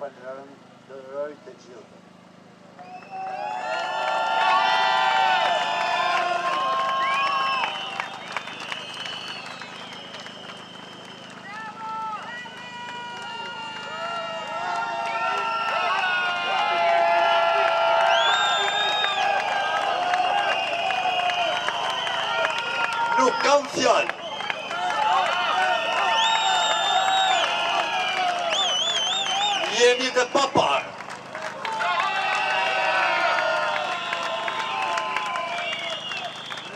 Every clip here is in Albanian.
falenderoj të gjithë. Nuk kam fjalë. Jeni dhe papar.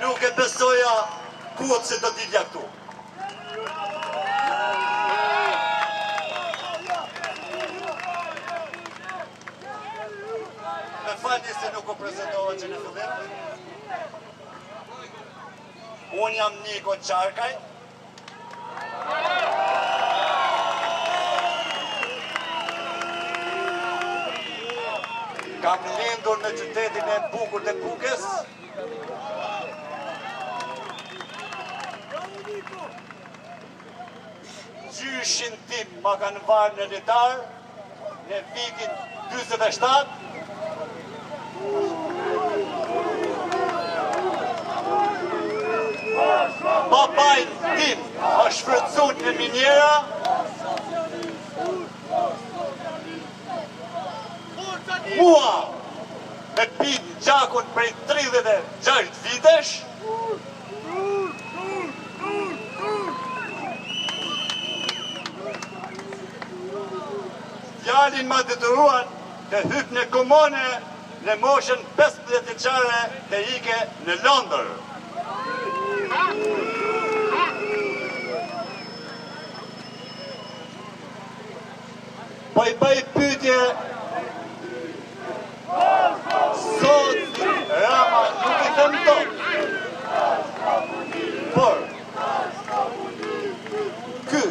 Nuk e besoja kuot se do t'ilja këtu. Me falni se nuk u prezentova që në fillim. Unë jam Niko Qarkaj. Kam lindur në qytetin e bukur të Bukës. Gjyshin tim ma kanë varë në litar në vitin 47. Babajn tim është shfrytzuar në minjera. Mua me pinë gjakun prej 36 vitesh. Djalin ma detyruan të hyp në komune në moshën 15 vjeçare të ike në Londër. Po i bëj pyetje. Sot Rama nuk i them tot. Por ky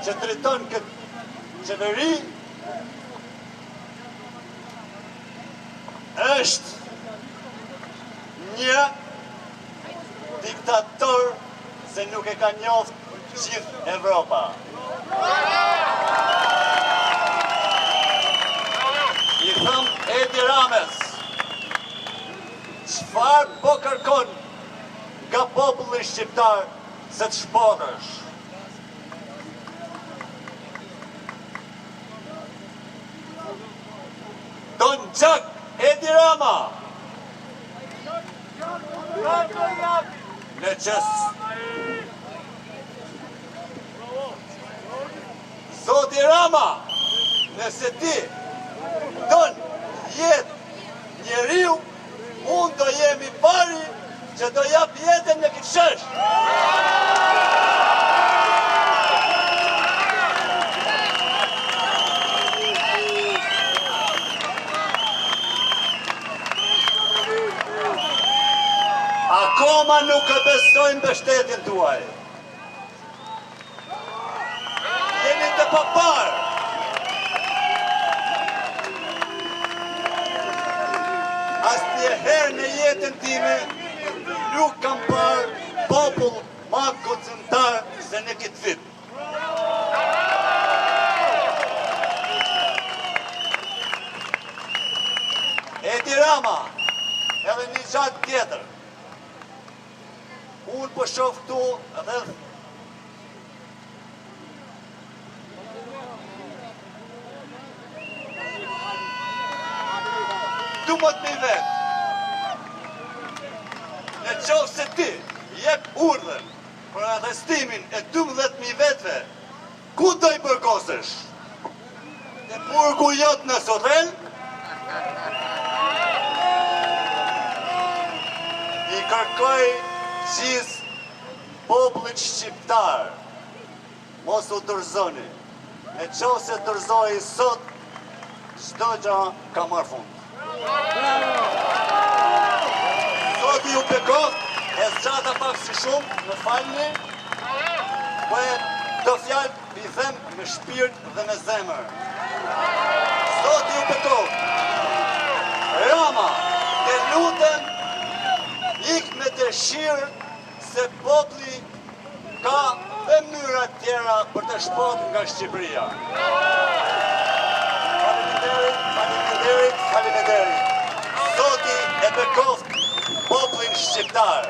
që drejton këtë qeveri është një diktator se nuk e ka njoftë gjithë Evropa. I thëm Edi Ramës, çfarë po kërkon nga populli shqiptar se të shpotësh? Don gjak Edi Rama. Në qësë Zoti Rama, nëse ti don jetë njeriu, unë do jemi pari që do jap jetën në këtë shesh. Akoma nuk e besojnë mbështetjen tuaj. Jeni të papar. Asnjëherë në jetën time nuk kam parë popull ma koncentrar se në këtë vit. Edi Rama, edhe një gjatë tjetër. Unë po shoh këtu edhe dumët me vetë. Në qoftë se ti jep urdhën për arrestimin e 12.000 vetëve, ku do i përkosesh? Në burgu jot në Sotel? I kërkoj gjithë popullit shqiptar, mos u tërzoni. Në qoftë se tërzoi sot, çdo gjë ka marrë fund. Sot ju bekov, e zgjata pak si shumë, më falni, po e do fjalë i them me shpirt dhe me zemër. Sot ju bekov, Rama, të lutem, ik me dëshirë se populli ka dhe mënyra tjera për të shpotur nga Shqipëria. Faleminderit. Zoti e bekoft popullin shqiptar.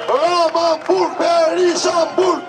Ramamburg, Berishamburg!